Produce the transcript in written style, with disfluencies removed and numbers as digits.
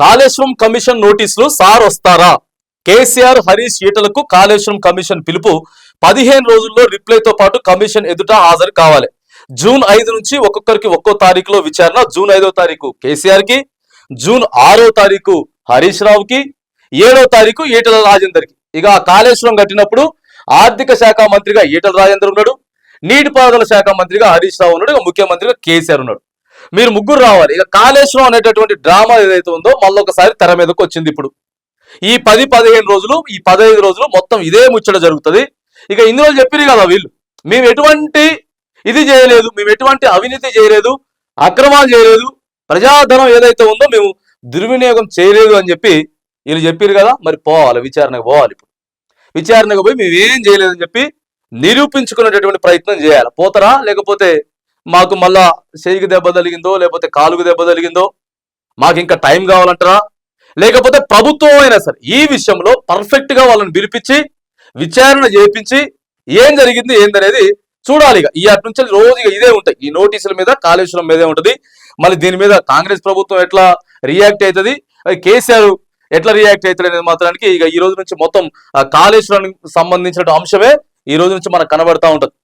Kaleshwaram commission నోటీసులు sir వస్తారా? KCR Harish ఈటలకు Kaleshwaram commission పిలుపు. 15 రోజుల్లో రిప్లైతో పాటు కమిషన్ ఎదుట హాజరు కావాలి. జూన్ 5 నుంచి ఒక్కొక్కరికి ఒక్కో తారీఖులో విచారణ. జూన్ 5వ తారీఖు కేసీఆర్ కి, జూన్ 6వ తారీఖు హరీష్ రావుకి, 7వ తారీఖు ఈటల రాజేందర్ కి. ఇక కాళేశ్వరం కట్టినప్పుడు ఆర్థిక శాఖ మంత్రిగా ఈటల రాజేందర్ ఉన్నాడు, నీటిపారుదల శాఖ మంత్రిగా హరీష్ రావు ఉన్నాడు, ఇక ముఖ్యమంత్రిగా కేసీఆర్ ఉన్నాడు. మీరు ముగ్గురు రావాలి. ఇక కాళేశ్వరం అనేటటువంటి డ్రామా ఏదైతే ఉందో మళ్ళొకసారి తెర మీదకి వచ్చింది. ఇప్పుడు ఈ 10-15 రోజులు, ఈ 15 రోజులు మొత్తం ఇదే ముచ్చట జరుగుతుంది. ఇక ఇందులో చెప్పిరు కదా వీళ్ళు, మేము ఎటువంటి ఇది చేయలేదు, మేము ఎటువంటి అవినీతి చేయలేదు, అక్రమాలు చేయలేదు, ప్రజాధనం ఏదైతే ఉందో మేము దుర్వినియోగం చేయలేదు అని చెప్పి వీళ్ళు చెప్పిరు కదా. మరి పోవాలి, విచారణకు పోవాలి. ఇప్పుడు విచారణకు పోయి మేమేం చేయలేదని చెప్పి నిరూపించుకునేటటువంటి ప్రయత్నం చేయాలి. పోతారా? లేకపోతే మాకు మళ్ళా చేయికి దెబ్బ తగిలిందో, లేకపోతే కాలుకు దెబ్బ తగిలిందో, మాకు ఇంకా టైం కావాలంటారా? లేకపోతే ప్రభుత్వం అయినా సరే ఈ విషయంలో పర్ఫెక్ట్ గా వాళ్ళని పిలిపించి విచారణ చేయించి ఏం జరిగింది ఏందనేది చూడాలి. ఇక ఈ అటు నుంచి రోజు ఇదే ఉంటాయి, ఈ నోటీసుల మీద, కాళేశ్వరం మీదే ఉంటది. మళ్ళీ దీని మీద కాంగ్రెస్ ప్రభుత్వం ఎట్లా రియాక్ట్ అవుతుంది, కేసీఆర్ ఎట్లా రియాక్ట్ అవుతుంది అనేది మాత్రానికి ఇక ఈ రోజు నుంచి మొత్తం కాళేశ్వరానికి సంబంధించిన అంశమే ఈ రోజు నుంచి మనకు కనబడతా ఉంటది.